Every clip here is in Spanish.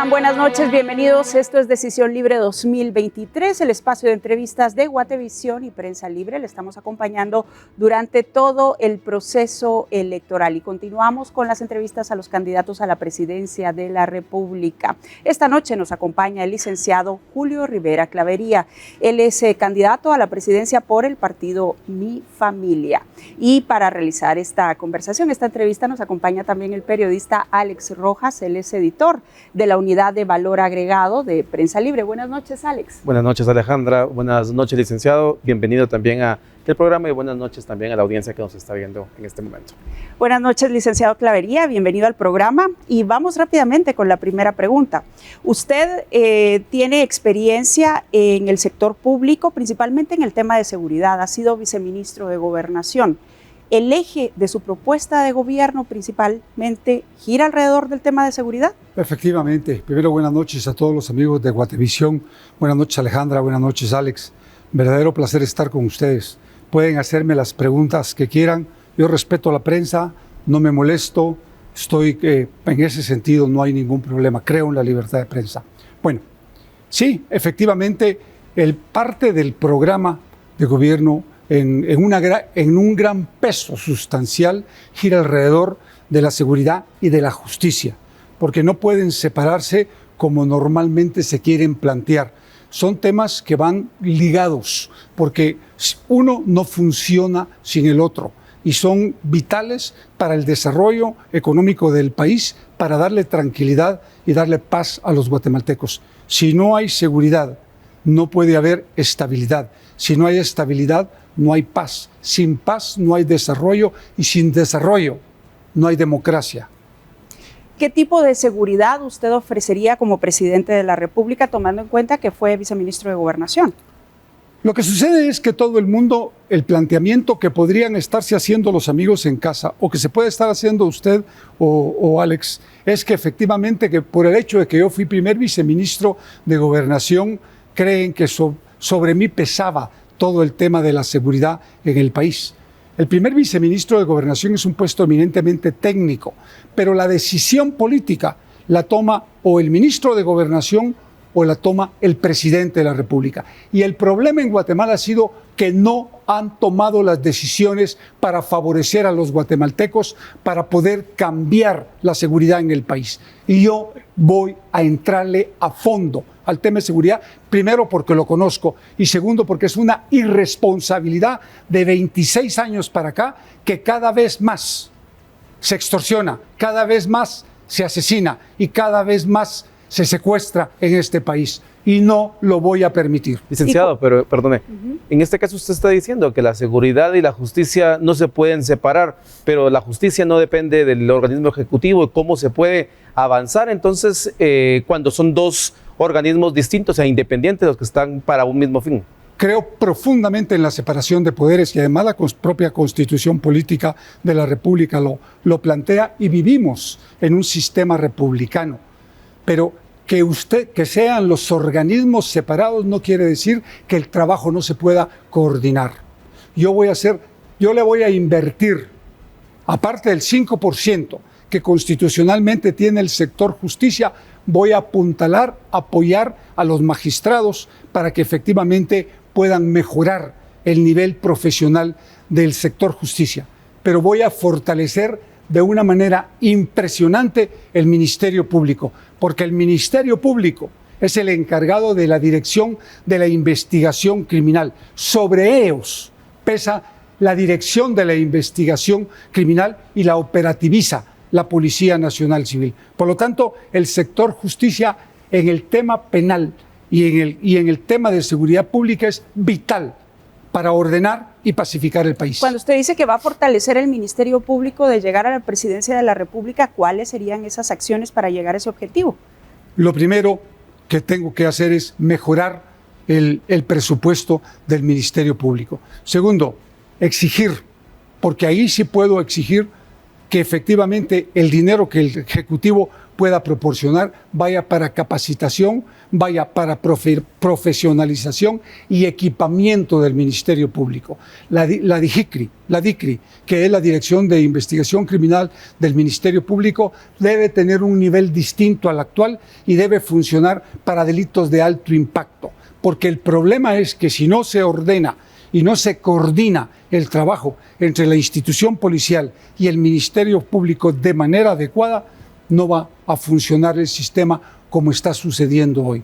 están? Buenas noches, bienvenidos. Esto es Decisión Libre 2023, el espacio de entrevistas de Guatevisión y Prensa Libre. Le estamos acompañando durante todo el proceso electoral y continuamos con las entrevistas a los candidatos a la presidencia de la República. Esta noche nos acompaña el licenciado Julio Rivera Clavería. Él es candidato a la presidencia por el partido Mi Familia. Y para realizar esta conversación, esta entrevista, nos acompaña también el periodista Alex Rojas. Él es editor de la Unidad de Valor Agregado de Prensa Libre. Buenas noches, Alex. Buenas noches, Alejandra. Buenas noches, licenciado. Bienvenido también al programa y buenas noches también a la audiencia que nos está viendo en este momento. Buenas noches, licenciado Clavería. Bienvenido al programa y vamos rápidamente con la primera pregunta. Usted tiene experiencia en el sector público, principalmente en el tema de seguridad. Ha sido viceministro de Gobernación. ¿El eje de su propuesta de gobierno principalmente gira alrededor del tema de seguridad? Efectivamente. Primero, buenas noches a todos los amigos de Guatevisión. Buenas noches, Alejandra. Buenas noches, Alex. Verdadero placer estar con ustedes. Pueden hacerme las preguntas que quieran. Yo respeto a la prensa, no me molesto. En ese sentido no hay ningún problema. Creo en la libertad de prensa. Bueno, sí, efectivamente, parte del programa de gobierno en un gran peso sustancial gira alrededor de la seguridad y de la justicia, porque no pueden separarse como normalmente se quieren plantear. Son temas que van ligados, porque uno no funciona sin el otro y son vitales para el desarrollo económico del país, para darle tranquilidad y darle paz a los guatemaltecos. Si no hay seguridad, no puede haber estabilidad. Si no hay estabilidad, no hay paz. Sin paz no hay desarrollo y sin desarrollo no hay democracia. ¿Qué tipo de seguridad usted ofrecería como presidente de la República, tomando en cuenta que fue viceministro de Gobernación? Lo que sucede es que todo el mundo, el planteamiento que podrían estarse haciendo los amigos en casa o que se puede estar haciendo usted o Alex, es que efectivamente que por el hecho de que yo fui primer viceministro de Gobernación, creen que sobre mí pesaba todo el tema de la seguridad en el país. El primer viceministro de Gobernación es un puesto eminentemente técnico, pero la decisión política la toma o el ministro de Gobernación o la toma el presidente de la República. Y el problema en Guatemala ha sido que no han tomado las decisiones para favorecer a los guatemaltecos, para poder cambiar la seguridad en el país. Y yo voy a entrarle a fondo al tema de seguridad, primero porque lo conozco y segundo porque es una irresponsabilidad de 26 años para acá que cada vez más se extorsiona, cada vez más se asesina y cada vez más se secuestra en este país y no lo voy a permitir. Licenciado, pero perdone, en este caso usted está diciendo que la seguridad y la justicia no se pueden separar, pero la justicia no depende del organismo ejecutivo. ¿Cómo se puede avanzar entonces cuando son dos organismos distintos e independientes los que están para un mismo fin? Creo profundamente en la separación de poderes y además la propia constitución política de la República lo plantea y vivimos en un sistema republicano. Pero que sean los organismos separados no quiere decir que el trabajo no se pueda coordinar. Yo le voy a invertir, aparte del 5% que constitucionalmente tiene el sector justicia, voy a apoyar a los magistrados para que efectivamente puedan mejorar el nivel profesional del sector justicia. Pero voy a fortalecer de una manera impresionante el Ministerio Público, porque el Ministerio Público es el encargado de la dirección de la investigación criminal. Sobre ellos pesa la dirección de la investigación criminal y la operativiza la Policía Nacional Civil. Por lo tanto, el sector justicia en el tema penal y en el tema de seguridad pública es vital para ordenar y pacificar el país. Cuando usted dice que va a fortalecer el Ministerio Público de llegar a la presidencia de la República, ¿cuáles serían esas acciones para llegar a ese objetivo? Lo primero que tengo que hacer es mejorar el presupuesto del Ministerio Público. Segundo, exigir, porque ahí sí puedo exigir que efectivamente el dinero que el Ejecutivo pueda proporcionar vaya para capacitación, vaya para profesionalización y equipamiento del Ministerio Público. La DICRI, que es la Dirección de Investigación Criminal del Ministerio Público, debe tener un nivel distinto al actual y debe funcionar para delitos de alto impacto. Porque el problema es que si no se ordena y no se coordina el trabajo entre la institución policial y el Ministerio Público de manera adecuada, no va a funcionar el sistema como está sucediendo hoy.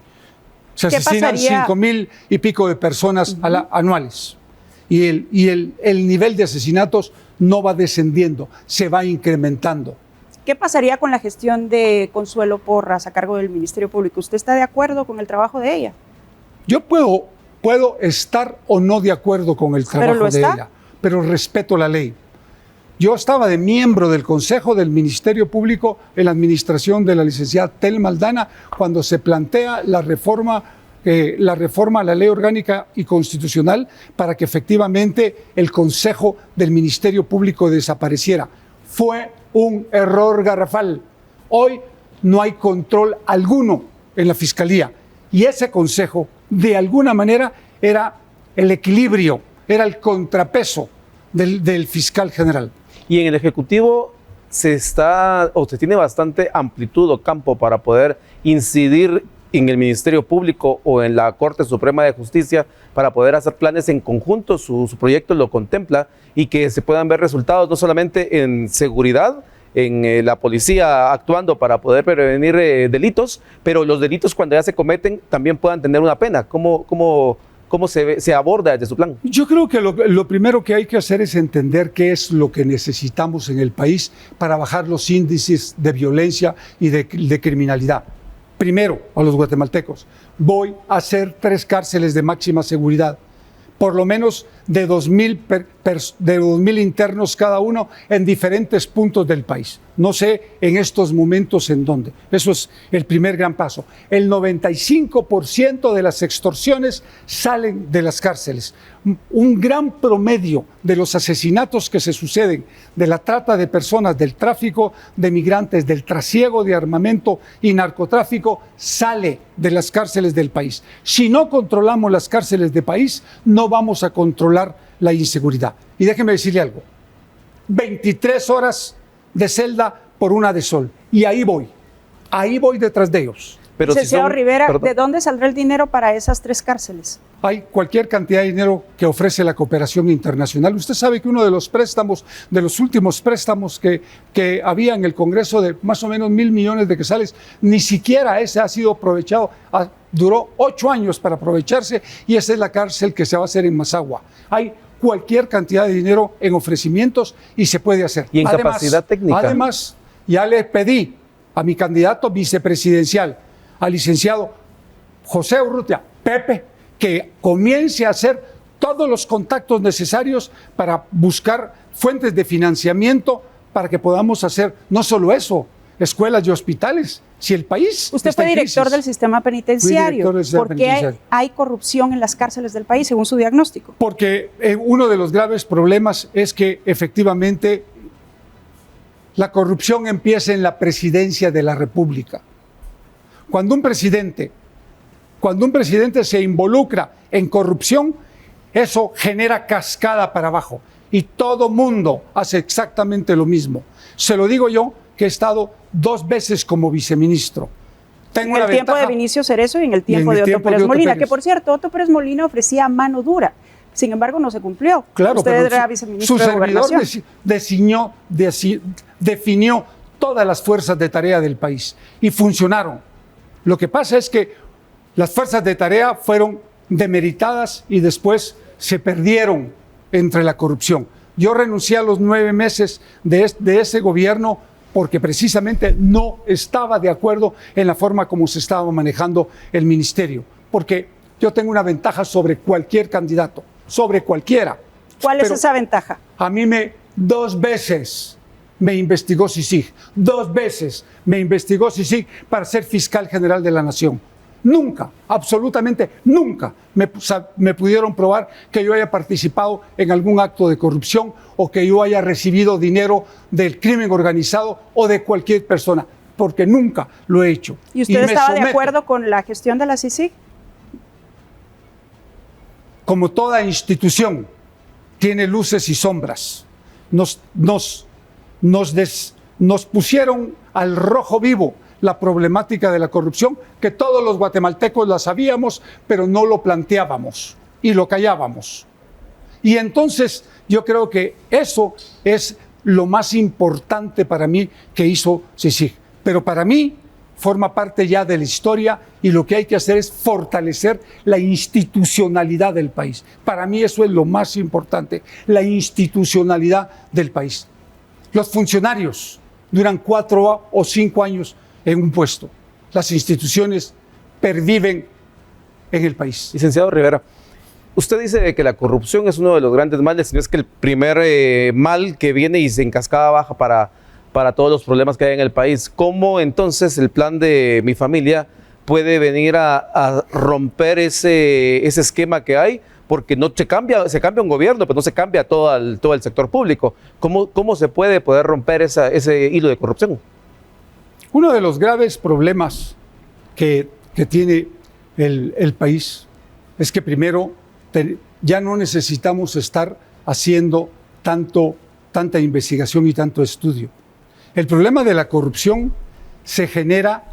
Se asesinan 5,000 y pico de personas anuales y el nivel de asesinatos no va descendiendo, se va incrementando. ¿Qué pasaría con la gestión de Consuelo Porras a cargo del Ministerio Público? ¿Usted está de acuerdo con el trabajo de ella? Yo puedo estar o no de acuerdo con el trabajo de ella, pero respeto la ley. Yo estaba de miembro del Consejo del Ministerio Público en la administración de la licenciada Thelma Aldana cuando se plantea la reforma a la ley orgánica y constitucional para que efectivamente el Consejo del Ministerio Público desapareciera. Fue un error garrafal. Hoy no hay control alguno en la Fiscalía y ese Consejo, de alguna manera, era el equilibrio, era el contrapeso del fiscal general. Y en el Ejecutivo se tiene bastante amplitud o campo para poder incidir en el Ministerio Público o en la Corte Suprema de Justicia para poder hacer planes en conjunto. Su proyecto lo contempla y que se puedan ver resultados no solamente en seguridad, en la policía actuando para poder prevenir delitos, pero los delitos cuando ya se cometen también puedan tener una pena. ¿Cómo se aborda desde su plan? Yo creo que lo primero que hay que hacer es entender qué es lo que necesitamos en el país para bajar los índices de violencia y de criminalidad. Primero, a los guatemaltecos, voy a hacer 3 cárceles de máxima seguridad, por lo menos de 2,000 internos cada uno en diferentes puntos del país. No sé en estos momentos en dónde. Eso es el primer gran paso. El 95% de las extorsiones salen de las cárceles. Un gran promedio de los asesinatos que se suceden, de la trata de personas, del tráfico de migrantes, del trasiego de armamento y narcotráfico, sale de las cárceles del país. Si no controlamos las cárceles del país, no vamos a controlar la inseguridad. Y déjeme decirle algo. 23 horas de celda por 1 de sol. Y ahí voy detrás de ellos. Pero licenciado Rivera, ¿de dónde saldrá el dinero para esas 3 cárceles? Hay cualquier cantidad de dinero que ofrece la cooperación internacional. Usted sabe que uno de los préstamos, de los últimos préstamos que había en el Congreso de más o menos 1,000 millones de quetzales, ni siquiera ese ha sido aprovechado. Duró 8 años para aprovecharse y esa es la cárcel que se va a hacer en Mazagua. Hay cualquier cantidad de dinero en ofrecimientos y se puede hacer. Y en capacidad técnica. Además, ya le pedí a mi candidato vicepresidencial, al licenciado José Urrutia, Pepe, que comience a hacer todos los contactos necesarios para buscar fuentes de financiamiento para que podamos hacer no solo eso, escuelas y hospitales. Si el país Usted fue director del sistema penitenciario. ¿Por qué hay corrupción en las cárceles del país, según su diagnóstico? Porque uno de los graves problemas es que efectivamente la corrupción empieza en la presidencia de la República. Cuando un presidente se involucra en corrupción, eso genera cascada para abajo y todo mundo hace exactamente lo mismo. Se lo digo yo, que he estado 2 veces como viceministro. En el tiempo de Vinicio Cerezo y en el tiempo de Otto Pérez Molina, que por cierto, Otto Pérez Molina ofrecía mano dura, sin embargo no se cumplió. Claro, usted era viceministro de Gobernación. Su servidor definió todas las fuerzas de tarea del país y funcionaron. Lo que pasa es que las fuerzas de tarea fueron demeritadas y después se perdieron entre la corrupción. Yo renuncié a los 9 meses de ese gobierno porque precisamente no estaba de acuerdo en la forma como se estaba manejando el ministerio. Porque yo tengo una ventaja sobre cualquier candidato, sobre cualquiera. ¿Cuál es esa ventaja? A mí 2 veces me investigó CICIG, 2 veces me investigó CICIG para ser fiscal general de la Nación. Nunca, absolutamente nunca me pudieron probar que yo haya participado en algún acto de corrupción o que yo haya recibido dinero del crimen organizado o de cualquier persona. porque nunca lo he hecho. ¿Y usted me estaba de someto. acuerdo con la gestión de la CICIG? Como toda institución, tiene luces y sombras. Nos pusieron al rojo vivo la problemática de la corrupción, que todos los guatemaltecos la sabíamos, pero no lo planteábamos y lo callábamos. Y entonces yo creo que eso es lo más importante para mí que hizo CICIG. Pero para mí forma parte ya de la historia y lo que hay que hacer es fortalecer la institucionalidad del país. Para mí eso es lo más importante, la institucionalidad del país. Los funcionarios duran 4 o 5 años en un puesto. Las instituciones perviven en el país. Licenciado Rivera, usted dice que la corrupción es uno de los grandes males, si no es que el primer mal que viene y se en cascada baja para todos los problemas que hay en el país. ¿Cómo entonces el plan de Mi Familia puede venir a romper ese esquema que hay? Porque no se cambia un gobierno, pero no se cambia todo el sector público. ¿Cómo se puede romper ese hilo de corrupción? Uno de los graves problemas que tiene el país es que primero ya no necesitamos estar haciendo tanta investigación y tanto estudio. El problema de la corrupción se genera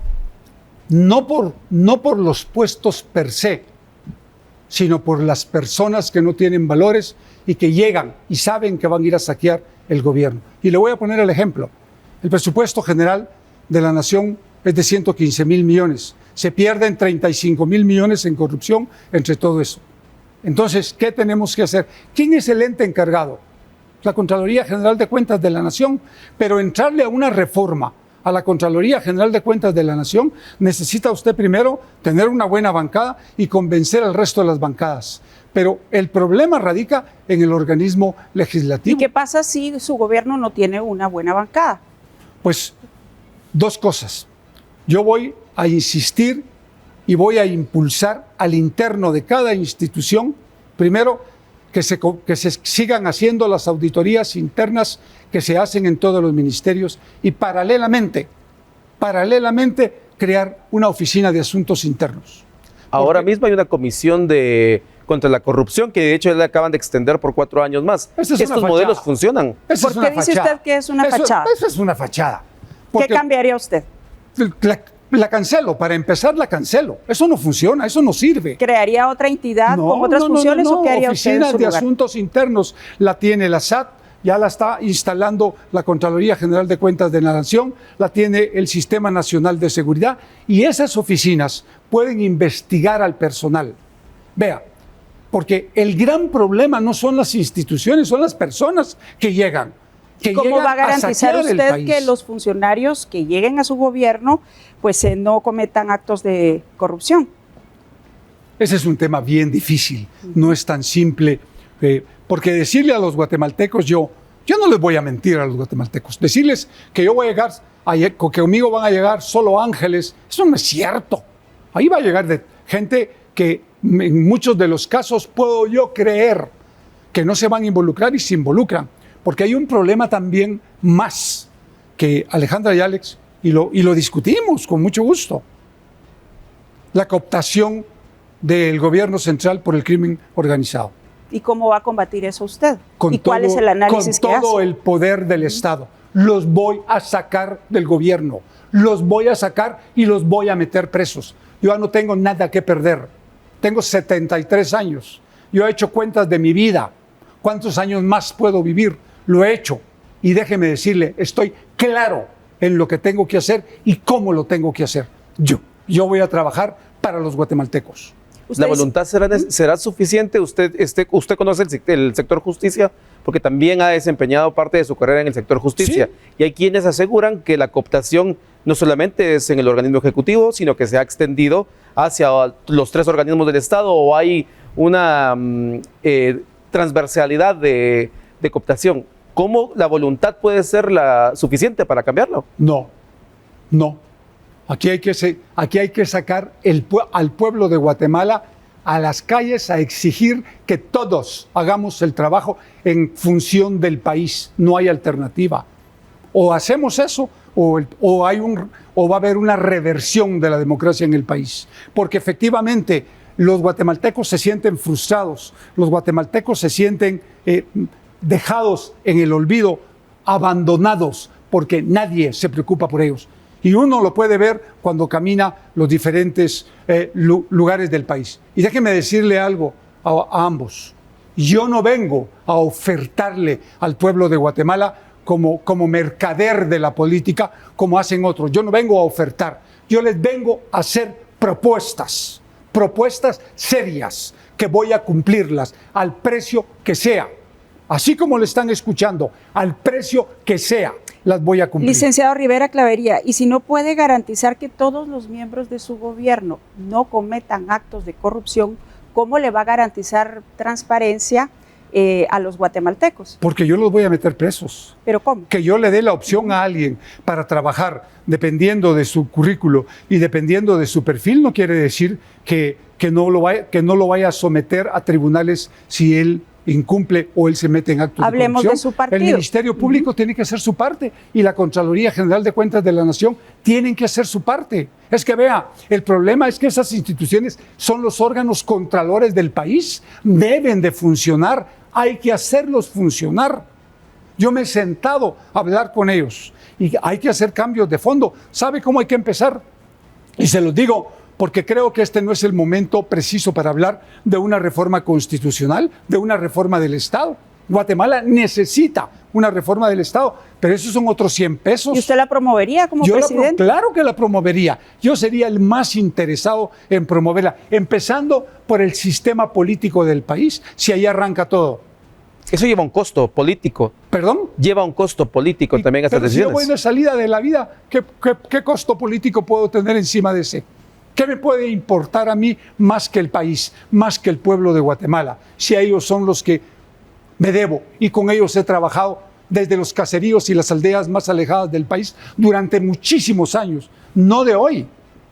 no por los puestos per se, sino por las personas que no tienen valores y que llegan y saben que van a ir a saquear el gobierno. Y le voy a poner el ejemplo. El presupuesto general de la nación es de 115,000 millones. Se pierden 35,000 millones en corrupción entre todo eso. Entonces, ¿qué tenemos que hacer? ¿Quién es el ente encargado? La Contraloría General de Cuentas de la Nación. Pero entrarle a una reforma a la Contraloría General de Cuentas de la Nación, necesita usted primero tener una buena bancada y convencer al resto de las bancadas. Pero el problema radica en el organismo legislativo. ¿Y qué pasa si su gobierno no tiene una buena bancada? Pues 2 cosas. Yo voy a insistir y voy a impulsar al interno de cada institución, primero, que se sigan haciendo las auditorías internas que se hacen en todos los ministerios y paralelamente crear una oficina de asuntos internos. Ahora mismo hay una comisión contra la corrupción que de hecho le acaban de extender por 4 años más. Estos modelos funcionan. ¿Por qué dice usted que es una fachada? Eso es una fachada. ¿Qué cambiaría usted? La cancelo, para empezar la cancelo. Eso no funciona, eso no sirve. ¿Crearía otra entidad con otras funciones o qué haría usted en su Oficina de lugar? Asuntos Internos la tiene la SAT, ya la está instalando la Contraloría General de Cuentas de la Nación, la tiene el Sistema Nacional de Seguridad y esas oficinas pueden investigar al personal. Vea, porque el gran problema no son las instituciones, son las personas que llegan. ¿Cómo va a garantizar usted que los funcionarios que lleguen a su gobierno pues no cometan actos de corrupción? Ese es un tema bien difícil, no es tan simple, porque decirle a los guatemaltecos, yo no les voy a mentir a los guatemaltecos, decirles que yo voy a llegar, que conmigo van a llegar solo ángeles, eso no es cierto. Ahí va a llegar gente que en muchos de los casos puedo yo creer que no se van a involucrar y se involucran. Porque hay un problema también más que Alejandra y Alex, y lo discutimos con mucho gusto. La cooptación del gobierno central por el crimen organizado. ¿Y cómo va a combatir eso usted? ¿Y cuál es el análisis que hace? Con todo el poder del Estado. Los voy a sacar del gobierno. Los voy a sacar y los voy a meter presos. Yo ya no tengo nada que perder. Tengo 73 años. Yo he hecho cuentas de mi vida. ¿Cuántos años más puedo vivir? Lo he hecho y déjeme decirle, estoy claro en lo que tengo que hacer y cómo lo tengo que hacer. Yo voy a trabajar para los guatemaltecos. ¿La voluntad será suficiente? Usted conoce el sector justicia porque también ha desempeñado parte de su carrera en el sector justicia. ¿Sí? Y hay quienes aseguran que la cooptación no solamente es en el organismo ejecutivo, sino que se ha extendido hacia los 3 organismos del Estado o hay una transversalidad de cooptación. ¿Cómo la voluntad puede ser suficiente para cambiarlo? No. Aquí hay que sacar al pueblo de Guatemala a las calles a exigir que todos hagamos el trabajo en función del país. No hay alternativa. O hacemos eso o va a haber una reversión de la democracia en el país. Porque efectivamente los guatemaltecos se sienten frustrados, los guatemaltecos se sienten dejados en el olvido, abandonados, porque nadie se preocupa por ellos. Y uno lo puede ver cuando camina los diferentes lugares del país. Y déjenme decirle algo a ambos. Yo no vengo a ofertarle al pueblo de Guatemala como mercader de la política, como hacen otros. Yo no vengo a ofertar. Yo les vengo a hacer propuestas serias, que voy a cumplirlas al precio que sea. Así como le están escuchando, al precio que sea, las voy a cumplir. Licenciado Rivera Clavería, y si no puede garantizar que todos los miembros de su gobierno no cometan actos de corrupción, ¿cómo le va a garantizar transparencia a los guatemaltecos? Porque yo los voy a meter presos. ¿Pero cómo? Que yo le dé la opción a alguien para trabajar dependiendo de su currículo y dependiendo de su perfil no quiere decir que no lo vaya a someter a tribunales si él incumple o él se mete en actos Hablemos de de corrupción. su partido. El Ministerio Público tiene que hacer su parte y la Contraloría General de Cuentas de la Nación tienen que hacer su parte. Es que vea, el problema es que esas instituciones son los órganos contralores del país, deben de funcionar, hay que hacerlos funcionar. Yo me he sentado a hablar con ellos y hay que hacer cambios de fondo. ¿Sabe cómo hay que empezar? Y se los digo porque creo que este no es el momento preciso para hablar de una reforma constitucional, de una reforma del Estado. Guatemala necesita una reforma del Estado, pero esos son otros 100 pesos. ¿Y usted la promovería como presidente? Claro que la promovería. Yo sería el más interesado en promoverla, empezando por el sistema político del país, si ahí arranca todo. Eso lleva un costo político. ¿Perdón? Lleva un costo político también estas decisiones. Si yo voy de salida de la vida, ¿qué costo político puedo tener encima de ese? ¿Qué me puede importar a mí más que el país, más que el pueblo de Guatemala? Si a ellos son los que me debo y con ellos he trabajado desde los caseríos y las aldeas más alejadas del país durante muchísimos años, no de hoy,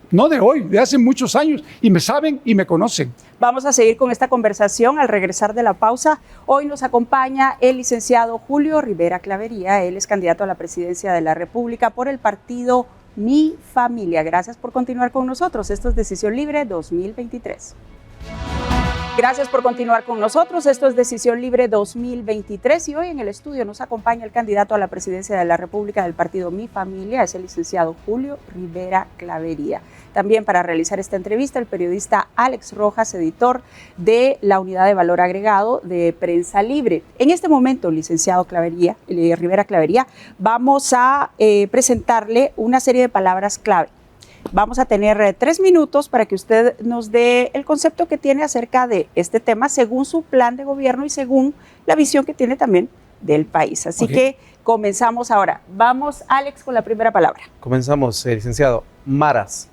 de hace muchos años, y me saben y me conocen. Vamos a seguir con esta conversación al regresar de la pausa. Hoy nos acompaña el licenciado Julio Rivera Clavería. Él es candidato a la presidencia de la República por el partido Mi Familia. Gracias por continuar con nosotros. Esto es Decisión Libre 2023. Gracias por continuar con nosotros. Esto es Decisión Libre 2023 y hoy en el estudio nos acompaña el candidato a la presidencia de la República del partido Mi Familia, es el licenciado Julio Rivera Clavería. También para realizar esta entrevista, el periodista Alex Rojas, editor de la Unidad de Valor Agregado de Prensa Libre. En este momento, licenciado Rivera Clavería, vamos a presentarle una serie de palabras clave. Vamos a tener 3 minutos para que usted nos dé el concepto que tiene acerca de este tema según su plan de gobierno y según la visión que tiene también del país. Así que comenzamos ahora. Vamos, Alex, con la primera palabra. Comenzamos, licenciado. Maras.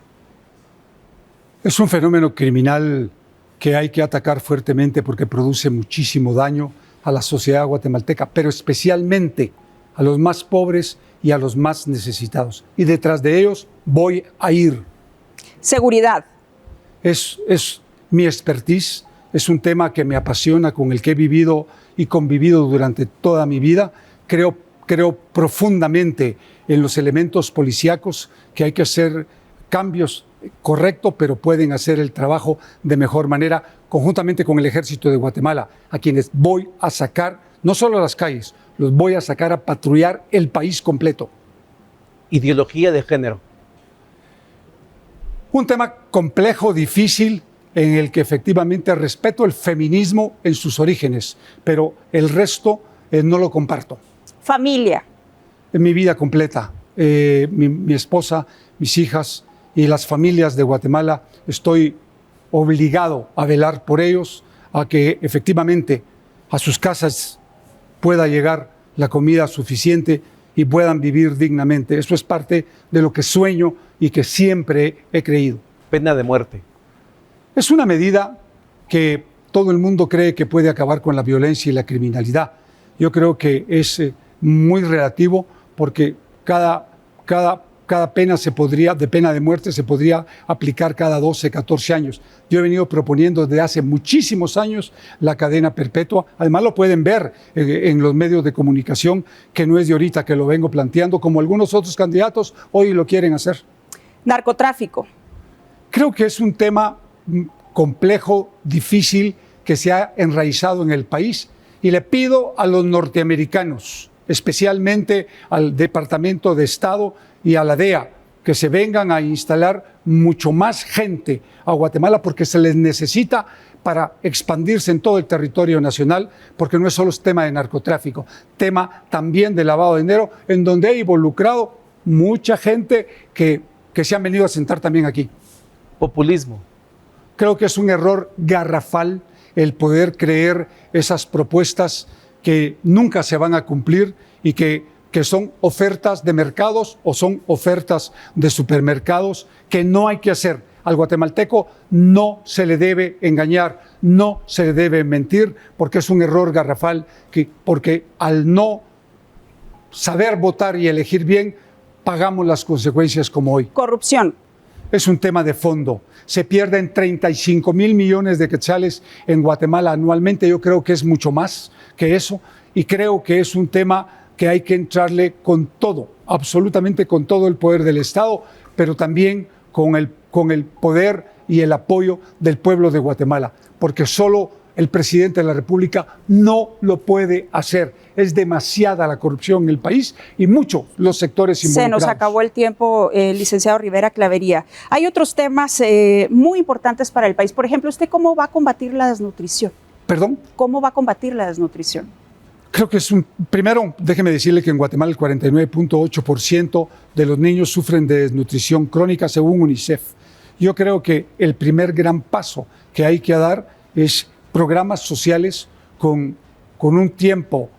Es un fenómeno criminal que hay que atacar fuertemente porque produce muchísimo daño a la sociedad guatemalteca, pero especialmente a los más pobres y a los más necesitados. Y detrás de ellos voy a ir. Seguridad. Es mi expertise, es un tema que me apasiona, con el que he vivido y convivido durante toda mi vida. Creo profundamente en los elementos policíacos, que hay que hacer cambios correctos, pero pueden hacer el trabajo de mejor manera, conjuntamente con el Ejército de Guatemala, a quienes voy a sacar, no solo a las calles, los voy a sacar a patrullar el país completo. Ideología de género. Un tema complejo, difícil, en el que efectivamente respeto el feminismo en sus orígenes, pero el resto no lo comparto. Familia. En mi vida completa, mi esposa, mis hijas y las familias de Guatemala, estoy obligado a velar por ellos, a que efectivamente a sus casas pueda llegar la comida suficiente y puedan vivir dignamente. Eso es parte de lo que sueño y que siempre he creído. Pena de muerte. Es una medida que todo el mundo cree que puede acabar con la violencia y la criminalidad. Yo creo que es muy relativo porque cada cada pena de pena de muerte se podría aplicar cada 12, 14 años. Yo he venido proponiendo desde hace muchísimos años la cadena perpetua. Además lo pueden ver en los medios de comunicación, que no es de ahorita que lo vengo planteando, como algunos otros candidatos hoy lo quieren hacer. Narcotráfico. Creo que es un tema complejo, difícil, que se ha enraizado en el país, y le pido a los norteamericanos, especialmente al Departamento de Estado y a la DEA, que se vengan a instalar mucho más gente a Guatemala, porque se les necesita para expandirse en todo el territorio nacional, porque no es solo tema de narcotráfico, tema también de lavado de dinero, en donde ha involucrado mucha gente que se han venido a sentar también aquí. Populismo. Creo que es un error garrafal el poder creer esas propuestas que nunca se van a cumplir y que son ofertas de mercados o son ofertas de supermercados que no hay que hacer. Al guatemalteco no se le debe engañar, no se le debe mentir, porque es un error garrafal, porque al no saber votar y elegir bien, pagamos las consecuencias como hoy. Corrupción. Es un tema de fondo. Se pierden 35,000 millones de quetzales en Guatemala anualmente. Yo creo que es mucho más que eso, y creo que es un tema que hay que entrarle con todo, absolutamente con todo el poder del Estado, pero también con el poder y el apoyo del pueblo de Guatemala, porque solo el presidente de la República no lo puede hacer. Es demasiada la corrupción en el país y muchos los sectores involucrados. Se nos acabó el tiempo, licenciado Rivera Clavería. Hay otros temas muy importantes para el país. Por ejemplo, ¿usted cómo va a combatir la desnutrición? ¿Perdón? ¿Cómo va a combatir la desnutrición? Creo que primero, déjeme decirle que en Guatemala el 49.8% de los niños sufren de desnutrición crónica según UNICEF. Yo creo que el primer gran paso que hay que dar es programas sociales con un tiempo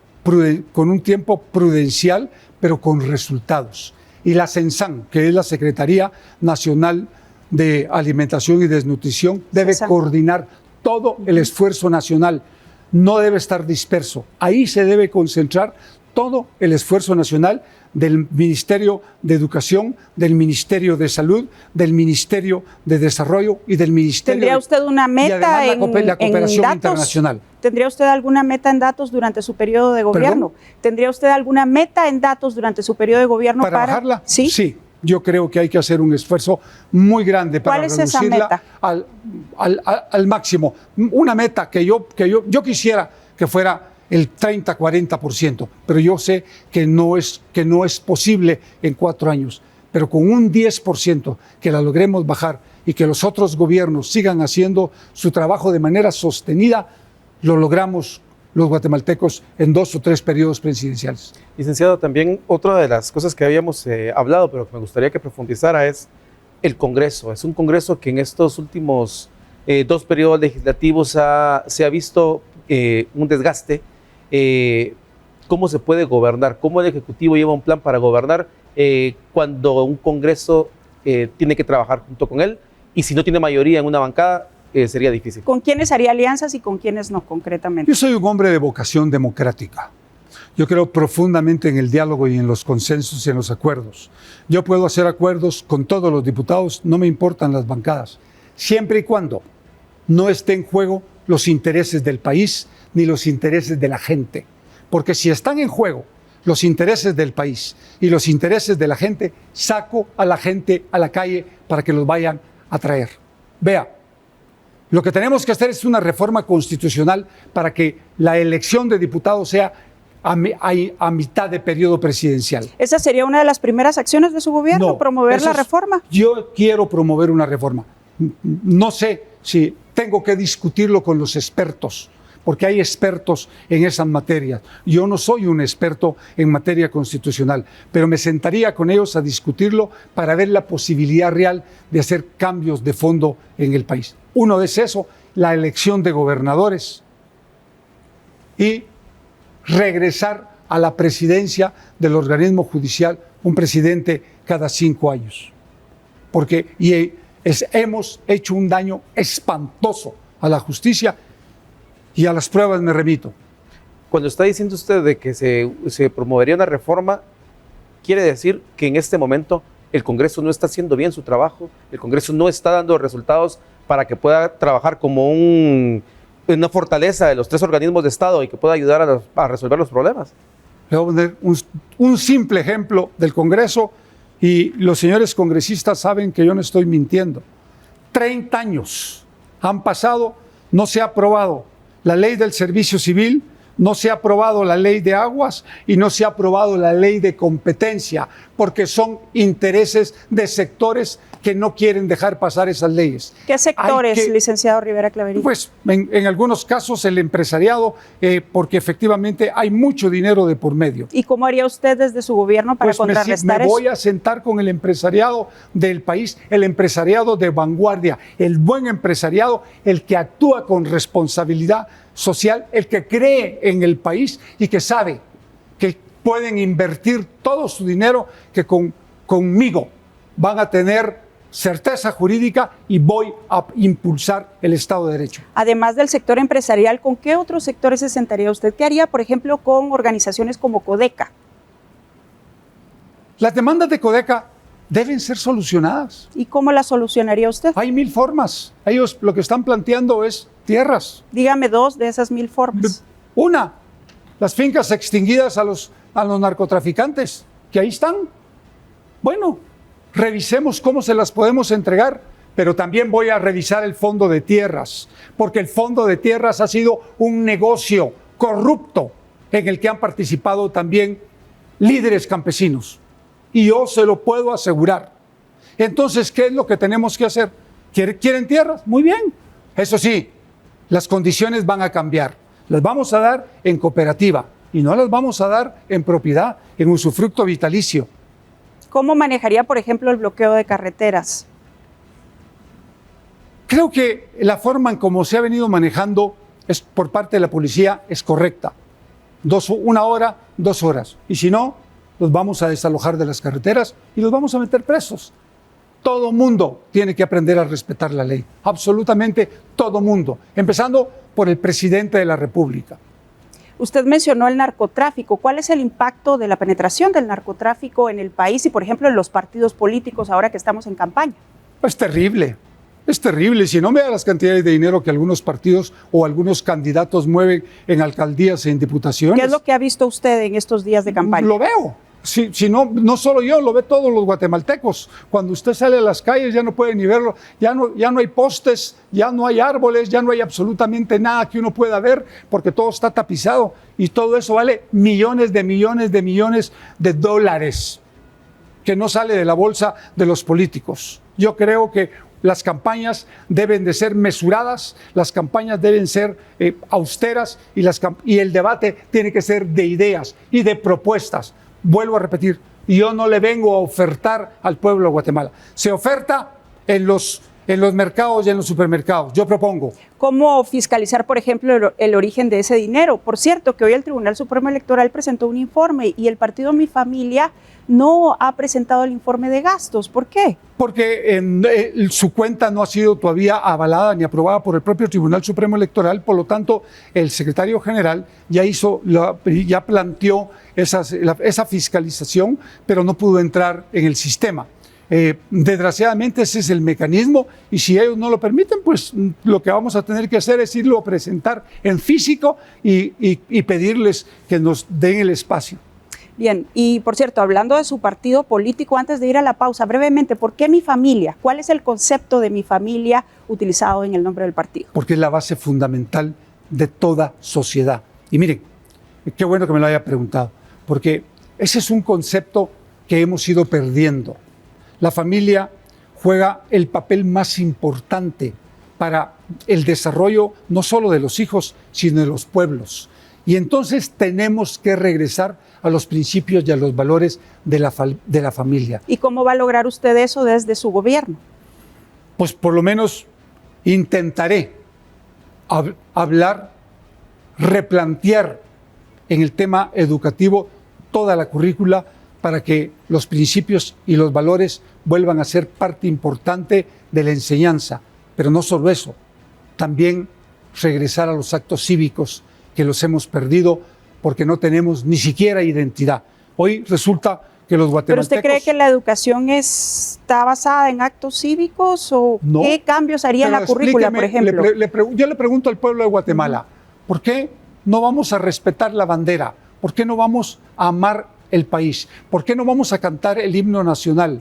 prudencial, pero con resultados. Y la CENSAN, que es la Secretaría Nacional de Alimentación y Desnutrición, debe coordinar todo el esfuerzo nacional. No debe estar disperso. Ahí se debe concentrar todo el esfuerzo nacional del Ministerio de Educación, del Ministerio de Salud, del Ministerio de Desarrollo y del Ministerio... ¿Tendría usted una meta la cooperación datos internacional? ¿Tendría usted alguna meta en datos durante su periodo de gobierno? ¿Perdón? ¿Tendría usted alguna meta en datos durante su periodo de gobierno ¿Para bajarla? Sí. Sí. Yo creo que hay que hacer un esfuerzo muy grande para reducirla al máximo. Una meta que yo quisiera que fuera el 30-40%, pero yo sé que no es posible en 4 años. Pero con un 10% que la logremos bajar y que los otros gobiernos sigan haciendo su trabajo de manera sostenida, lo logramos los guatemaltecos en 2 o 3 periodos presidenciales. Licenciado, también otra de las cosas que habíamos hablado, pero que me gustaría que profundizara, es el Congreso. Es un Congreso que en estos últimos 2 periodos legislativos se ha visto un desgaste. ¿Cómo se puede gobernar? ¿Cómo el Ejecutivo lleva un plan para gobernar cuando un Congreso tiene que trabajar junto con él? Y si no tiene mayoría en una bancada, sería difícil. ¿Con quiénes haría alianzas y con quiénes no, concretamente? Yo soy un hombre de vocación democrática. Yo creo profundamente en el diálogo y en los consensos y en los acuerdos. Yo puedo hacer acuerdos con todos los diputados, no me importan las bancadas, siempre y cuando no esté en juego los intereses del país ni los intereses de la gente. Porque si están en juego los intereses del país y los intereses de la gente, saco a la gente a la calle para que los vayan a traer. Vea, lo que tenemos que hacer es una reforma constitucional para que la elección de diputados sea a mitad de periodo presidencial. ¿Esa sería una de las primeras acciones de su gobierno, No, promover la reforma? Yo quiero promover una reforma. No sé si tengo que discutirlo con los expertos, porque hay expertos en esas materias. Yo no soy un experto en materia constitucional, pero me sentaría con ellos a discutirlo para ver la posibilidad real de hacer cambios de fondo en el país. Uno es eso, la elección de gobernadores y regresar a la presidencia del organismo judicial, un presidente cada 5 años. Porque hemos hecho un daño espantoso a la justicia y a las pruebas me remito. Cuando está diciendo usted de que se promovería una reforma, quiere decir que en este momento el Congreso no está haciendo bien su trabajo, el Congreso no está dando resultados para que pueda trabajar como una fortaleza de los 3 organismos de Estado y que pueda ayudar a resolver los problemas. Le voy a poner un simple ejemplo del Congreso y los señores congresistas saben que yo no estoy mintiendo. 30 años han pasado, no se ha aprobado la ley del servicio civil, no se ha aprobado la ley de aguas y no se ha aprobado la ley de competencia, porque son intereses de sectores que no quieren dejar pasar esas leyes. ¿Qué sectores, licenciado Rivera Clavería? Pues en algunos casos el empresariado, porque efectivamente hay mucho dinero de por medio. ¿Y cómo haría usted desde su gobierno para contrarrestar eso? Me voy a sentar con el empresariado del país, el empresariado de vanguardia, el buen empresariado, el que actúa con responsabilidad social, el que cree en el país y que sabe que pueden invertir todo su dinero, que conmigo van a tener certeza jurídica y voy a impulsar el Estado de Derecho. Además del sector empresarial, ¿con qué otros sectores se sentaría usted? ¿Qué haría, por ejemplo, con organizaciones como Codeca? Las demandas de Codeca deben ser solucionadas. ¿Y cómo las solucionaría usted? Hay 1000 formas. Ellos lo que están planteando es tierras. Dígame 2 de esas 1000 formas. Una, las fincas extinguidas a los narcotraficantes, que ahí están. Bueno, revisemos cómo se las podemos entregar, pero también voy a revisar el fondo de tierras, porque el fondo de tierras ha sido un negocio corrupto en el que han participado también líderes campesinos. Y yo se lo puedo asegurar. Entonces, ¿qué es lo que tenemos que hacer? ¿Quieren tierras? Muy bien. Eso sí, las condiciones van a cambiar. Las vamos a dar en cooperativa y no las vamos a dar en propiedad, en usufructo vitalicio. ¿Cómo manejaría, por ejemplo, el bloqueo de carreteras? Creo que la forma en cómo se ha venido manejando por parte de la policía es correcta. 1 hora, 2 horas. Y si no, los vamos a desalojar de las carreteras y los vamos a meter presos. Todo mundo tiene que aprender a respetar la ley. Absolutamente todo mundo. Empezando por el presidente de la República. Usted mencionó el narcotráfico. ¿Cuál es el impacto de la penetración del narcotráfico en el país y, por ejemplo, en los partidos políticos ahora que estamos en campaña? Es terrible. Es terrible. Si no me da las cantidades de dinero que algunos partidos o algunos candidatos mueven en alcaldías y en diputaciones. ¿Qué es lo que ha visto usted en estos días de campaña? Lo veo. Si no, no solo yo, lo ve todos los guatemaltecos. Cuando usted sale a las calles ya no puede ni verlo, ya no hay postes, ya no hay árboles, ya no hay absolutamente nada que uno pueda ver porque todo está tapizado y todo eso vale millones de dólares que no sale de la bolsa de los políticos. Yo creo que las campañas deben de ser mesuradas, las campañas deben ser austeras y el debate tiene que ser de ideas y de propuestas. Vuelvo a repetir, yo no le vengo a ofertar al pueblo de Guatemala. Se oferta en los mercados y en los supermercados. Yo propongo. ¿Cómo fiscalizar, por ejemplo, el origen de ese dinero? Por cierto, que hoy el Tribunal Supremo Electoral presentó un informe y el partido Mi Familia no ha presentado el informe de gastos. ¿Por qué? Porque su cuenta no ha sido todavía avalada ni aprobada por el propio Tribunal Supremo Electoral, por lo tanto, el secretario general ya planteó esa fiscalización, pero no pudo entrar en el sistema. Desgraciadamente ese es el mecanismo y si ellos no lo permiten, pues lo que vamos a tener que hacer es irlo a presentar en físico y pedirles que nos den el espacio. Bien, y por cierto, hablando de su partido político, antes de ir a la pausa, brevemente, ¿por qué Mi Familia? ¿Cuál es el concepto de Mi Familia utilizado en el nombre del partido? Porque es la base fundamental de toda sociedad. Y miren, qué bueno que me lo haya preguntado, porque ese es un concepto que hemos ido perdiendo. La familia juega el papel más importante para el desarrollo no solo de los hijos, sino de los pueblos. Y entonces tenemos que regresar a los principios y a los valores de la familia. ¿Y cómo va a lograr usted eso desde su gobierno? Pues por lo menos intentaré hablar, replantear en el tema educativo toda la currícula para que los principios y los valores vuelvan a ser parte importante de la enseñanza. Pero no solo eso, también regresar a los actos cívicos que los hemos perdido porque no tenemos ni siquiera identidad. Hoy resulta que los ¿Pero guatemaltecos... usted cree que la educación está basada en actos cívicos o No, qué cambios haría en la currícula, por ejemplo? Yo le pregunto al pueblo de Guatemala, ¿por qué no vamos a respetar la bandera? ¿Por qué no vamos a amar el país? ¿Por qué no vamos a cantar el himno nacional?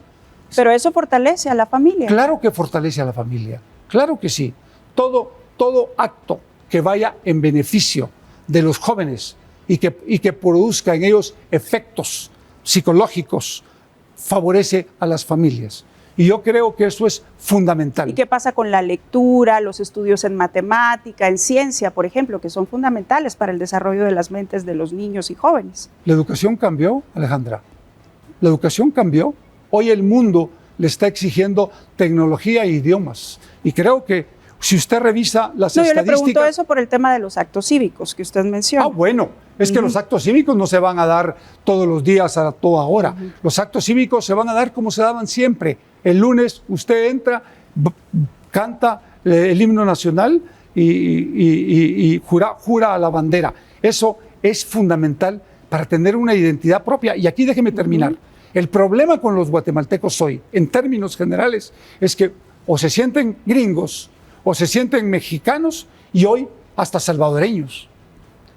Pero eso fortalece a la familia. Claro que fortalece a la familia, claro que sí. Todo acto que vaya en beneficio de los jóvenes y que produzca en ellos efectos psicológicos favorece a las familias. Y yo creo que eso es fundamental. ¿Y qué pasa con la lectura, los estudios en matemática, en ciencia, por ejemplo, que son fundamentales para el desarrollo de las mentes de los niños y jóvenes? La educación cambió, Alejandra. La educación cambió. Hoy el mundo le está exigiendo tecnología e idiomas. Y creo que si usted revisa las estadísticas... Yo le pregunto eso por el tema de los actos cívicos que usted menciona. Ah, bueno, es que los actos cívicos no se van a dar todos los días a toda hora. Los actos cívicos se van a dar como se daban siempre. El lunes usted entra, canta el himno nacional y jura a la bandera. Eso es fundamental para tener una identidad propia. Y aquí déjeme terminar. El problema con los guatemaltecos hoy, en términos generales, es que o se sienten gringos o se sienten mexicanos y hoy hasta salvadoreños.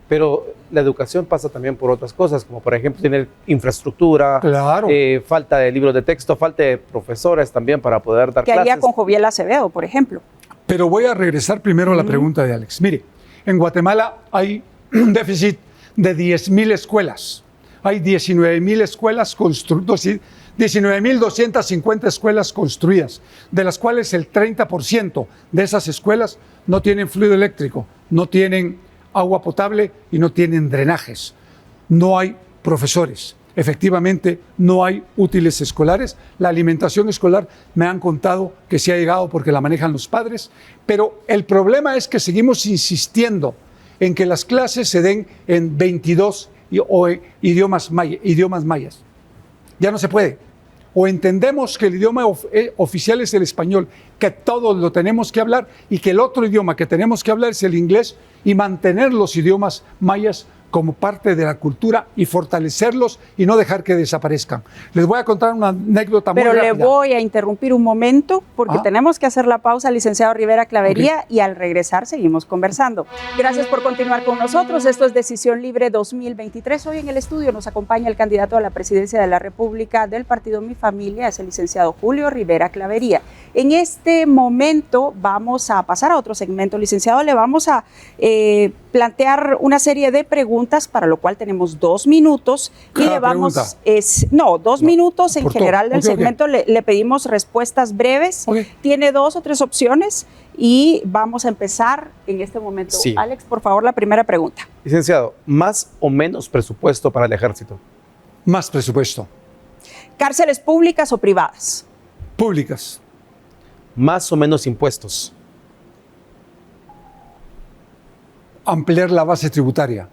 Pero la educación pasa también por otras cosas, como por ejemplo tener infraestructura, Claro. Falta de libros de texto, falta de profesores también para poder dar Que clases. haría con Joviel Acevedo, por ejemplo. Pero voy a regresar primero a la pregunta de Alex. Mire, en Guatemala hay un déficit de 10,000 escuelas. Hay 19,000 escuelas construidas, 19,250 escuelas construidas, de las cuales el 30% de esas escuelas no tienen fluido eléctrico, no tienen agua potable y no tienen drenajes. No hay profesores. Efectivamente, no hay útiles escolares. La alimentación escolar me han contado que sí ha llegado porque la manejan los padres, pero el problema es que seguimos insistiendo en que las clases se den en 22 idiomas mayas. Ya no se puede. O entendemos que el idioma oficial es el español, que todos lo tenemos que hablar y que el otro idioma que tenemos que hablar es el inglés y mantener los idiomas mayas como parte de la cultura y fortalecerlos y no dejar que desaparezcan. Les voy a contar una anécdota muy rápida. Pero le voy a interrumpir un momento porque tenemos que hacer la pausa, licenciado Rivera Clavería, y al regresar seguimos conversando. Gracias por continuar con nosotros. Esto es Decisión Libre 2023. Hoy en el estudio nos acompaña el candidato a la presidencia de la República del partido Mi Familia, es el licenciado Julio Rivera Clavería. En este momento vamos a pasar a otro segmento, licenciado. Le vamos a plantear una serie de preguntas, para lo cual tenemos 2 minutos. Y le vamos, 2 minutos en general del segmento. Le pedimos respuestas breves. Tiene 2 o 3 opciones y vamos a empezar en este momento. Sí. Alex, por favor, la primera pregunta. Licenciado, ¿más o menos presupuesto para el ejército? Más presupuesto. ¿Cárceles públicas o privadas? Públicas. ¿Más o menos impuestos? Ampliar la base tributaria.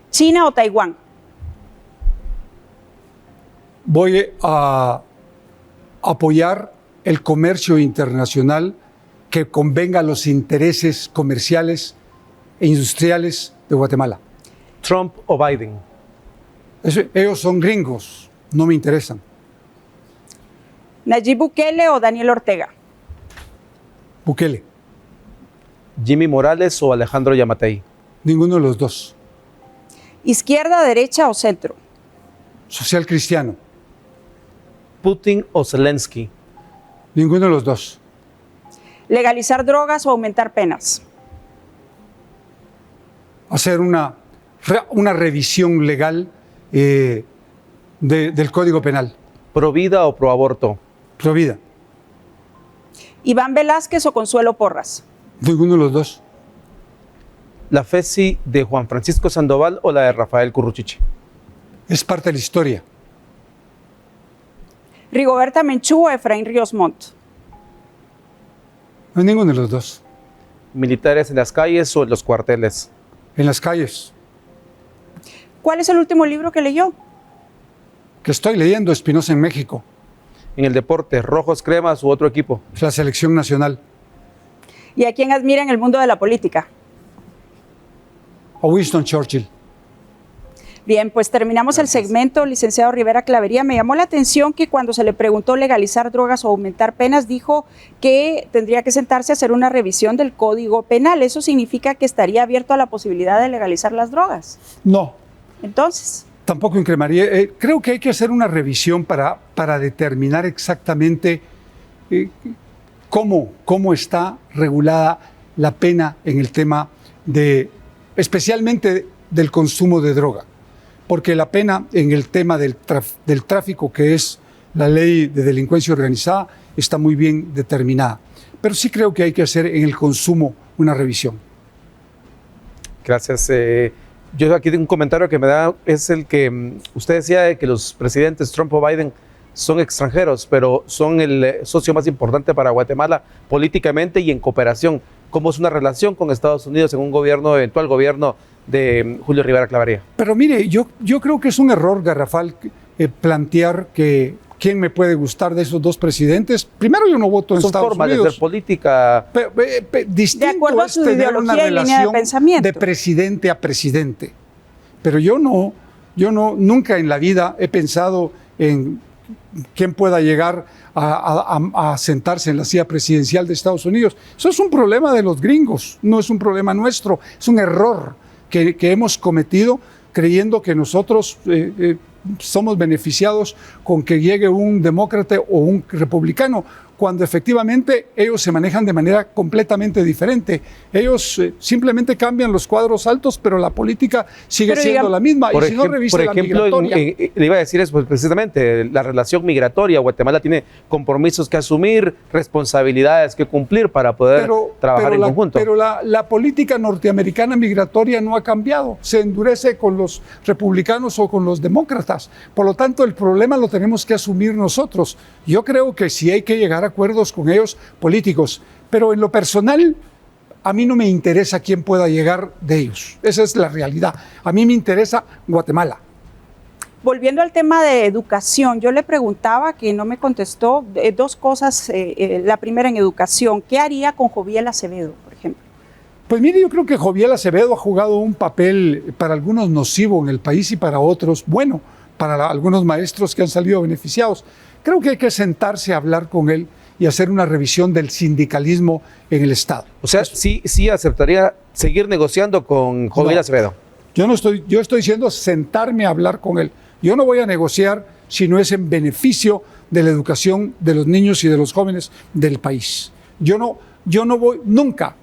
¿China o Taiwán? Voy a apoyar el comercio internacional que convenga a los intereses comerciales e industriales de Guatemala. ¿Trump o Biden? Ellos son gringos, no me interesan. ¿Nayib Bukele o Daniel Ortega? Bukele, ¿Jimmy Morales o Alejandro Yamatei? ninguno de los dos. ¿Izquierda, derecha o centro? Social cristiano, ¿Putin o Zelensky? ninguno de los dos. ¿Legalizar drogas o aumentar penas? Hacer una revisión legal del Código Penal. ¿Pro vida o pro aborto? Pro vida, ¿Iván Velázquez o Consuelo Porras? ninguno de los dos. ¿La FESI de Juan Francisco Sandoval o la de Rafael Curruchiche? Es parte de la historia. ¿Rigoberta Menchú o Efraín Ríos Montt? No hay ninguno de los dos. ¿Militares en las calles o en los cuarteles? En las calles. ¿Cuál es el último libro que leyó? Que estoy leyendo Espinosa en México, ¿En el deporte, rojos, cremas u otro equipo? la selección nacional. ¿Y a quién admira en el mundo de la política? A Winston Churchill. Bien, pues terminamos el segmento, licenciado Rivera Clavería. Me llamó la atención que cuando se le preguntó legalizar drogas o aumentar penas, dijo que tendría que sentarse a hacer una revisión del Código Penal. ¿Eso significa que estaría abierto a la posibilidad de legalizar las drogas? No. Entonces. Tampoco incremaría. Creo que hay que hacer una revisión para determinar exactamente cómo está regulada la pena en el tema especialmente del consumo de droga. Porque la pena en el tema del tráfico, que es la ley de delincuencia organizada, está muy bien determinada. Pero sí creo que hay que hacer en el consumo una revisión. Gracias. Yo aquí tengo un comentario que me da, es el que usted decía de que los presidentes Trump o Biden son extranjeros, pero son el socio más importante para Guatemala políticamente y en cooperación. ¿Cómo es una relación con Estados Unidos en un eventual gobierno de Julio Rivera Clavería? Pero mire, yo creo que es un error garrafal plantear que quién me puede gustar de esos dos presidentes. Primero, yo no voto en Estados Unidos. Son formas de hacer política. Distinto de acuerdo a su ideología y línea de pensamiento. De presidente a presidente. Pero yo nunca en la vida he pensado en quién pueda llegar a sentarse en la silla presidencial de Estados Unidos. Eso es un problema de los gringos, no es un problema nuestro. Es un error que hemos cometido creyendo que nosotros somos beneficiados con que llegue un demócrata o un republicano, cuando efectivamente ellos se manejan de manera completamente diferente. Ellos simplemente cambian los cuadros altos, pero la política sigue siendo la misma. Por ejemplo, le iba a decir eso, pues, precisamente, la relación migratoria. Guatemala tiene compromisos que asumir, responsabilidades que cumplir para poder trabajar en conjunto. Pero la política norteamericana migratoria no ha cambiado. Se endurece con los republicanos o con los demócratas. Por lo tanto, el problema lo tenemos que asumir nosotros. Yo creo que sí hay que llegar a acuerdos con ellos políticos, pero en lo personal a mí no me interesa quién pueda llegar de ellos. Esa es la realidad. A mí me interesa Guatemala. Volviendo al tema de educación, yo le preguntaba, que no me contestó, dos cosas. La primera, en educación, ¿qué haría con Joviel Acevedo, por ejemplo? Pues mire, yo creo que Joviel Acevedo ha jugado un papel para algunos nocivo en el país y para otros bueno, para algunos maestros que han salido beneficiados. Creo que hay que sentarse a hablar con él y hacer una revisión del sindicalismo en el Estado. O sea, sí aceptaría seguir negociando con Joviel Acevedo. Yo estoy diciendo sentarme a hablar con él. Yo no voy a negociar si no es en beneficio de la educación de los niños y de los jóvenes del país. Yo no voy nunca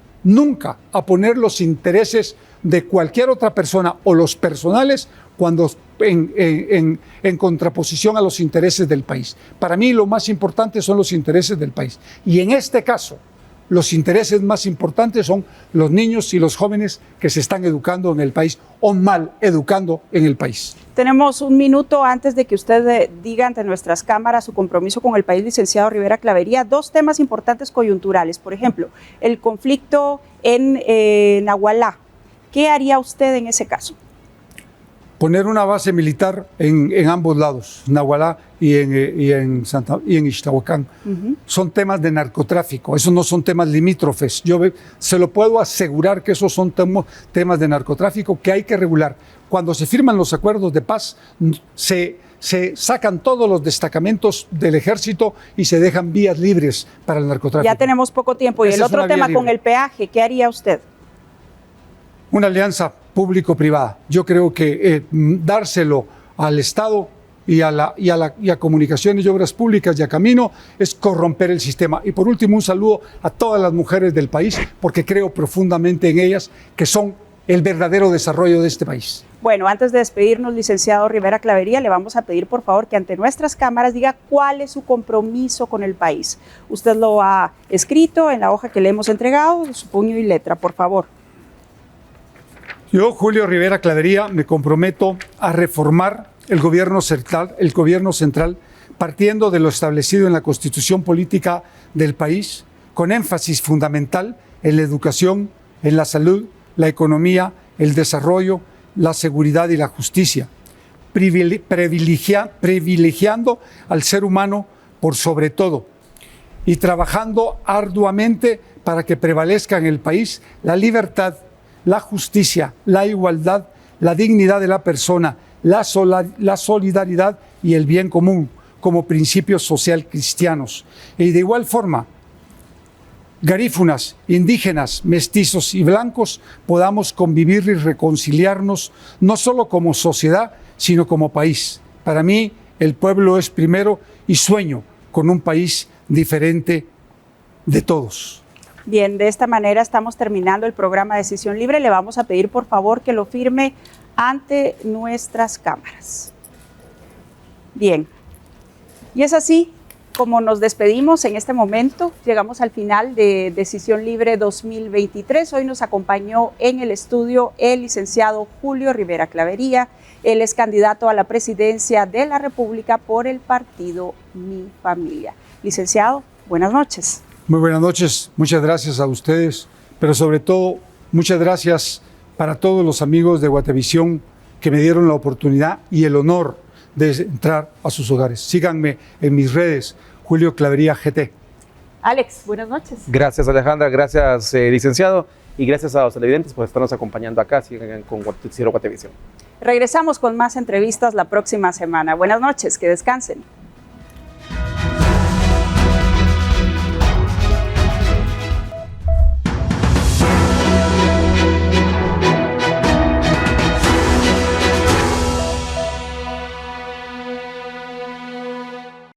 a poner los intereses de cualquier otra persona o los personales cuando en contraposición a los intereses del país. Para mí lo más importante son los intereses del país. Y en este caso, los intereses más importantes son los niños y los jóvenes que se están educando en el país o mal educando en el país. Tenemos un minuto antes de que usted diga ante nuestras cámaras su compromiso con el país, licenciado Rivera Clavería. Dos temas importantes coyunturales. Por ejemplo, el conflicto en Nahualá. ¿Qué haría usted en ese caso? Poner una base militar en ambos lados, Nahualá y en Ixtahuacán. Son temas de narcotráfico, esos no son temas limítrofes. Yo se lo puedo asegurar que esos son temas de narcotráfico que hay que regular. Cuando se firman los acuerdos de paz, se sacan todos los destacamentos del ejército y se dejan vías libres para el narcotráfico. Ya tenemos poco tiempo. Y el otro tema con el peaje, ¿qué haría usted? Una alianza público-privada. Yo creo que dárselo al Estado y a Comunicaciones y Obras Públicas y a Camino es corromper el sistema. Y por último, un saludo a todas las mujeres del país, porque creo profundamente en ellas, que son el verdadero desarrollo de este país. Bueno, antes de despedirnos, licenciado Rivera Clavería, le vamos a pedir, por favor, que ante nuestras cámaras diga cuál es su compromiso con el país. Usted lo ha escrito en la hoja que le hemos entregado, su puño y letra, por favor. Yo, Julio Rivera Clavería, me comprometo a reformar el gobierno central, partiendo de lo establecido en la Constitución Política del país, con énfasis fundamental en la educación, en la salud, la economía, el desarrollo, la seguridad y la justicia, privilegiando al ser humano por sobre todo y trabajando arduamente para que prevalezca en el país la libertad, la justicia, la igualdad, la dignidad de la persona la solidaridad y el bien común como principios social cristianos. Y de igual forma, garífunas, indígenas, mestizos y blancos podamos convivir y reconciliarnos no solo como sociedad, sino como país. Para mí, el pueblo es primero y sueño con un país diferente de todos. Bien, de esta manera estamos terminando el programa Decisión Libre. Le vamos a pedir por favor que lo firme ante nuestras cámaras. Bien, y es así como nos despedimos en este momento. Llegamos al final de Decisión Libre 2023. Hoy nos acompañó en el estudio el licenciado Julio Rivera Clavería. Él es candidato a la presidencia de la República por el partido Mi Familia. Licenciado, buenas noches. Muy buenas noches, muchas gracias a ustedes, pero sobre todo muchas gracias para todos los amigos de Guatevisión que me dieron la oportunidad y el honor de entrar a sus hogares. Síganme en mis redes, Julio Clavería GT. Alex, buenas noches. Gracias, Alejandra, gracias, licenciado, y gracias a los televidentes por estarnos acompañando acá. Sigan con Noticiero Guatevisión. Regresamos con más entrevistas la próxima semana. Buenas noches, que descansen.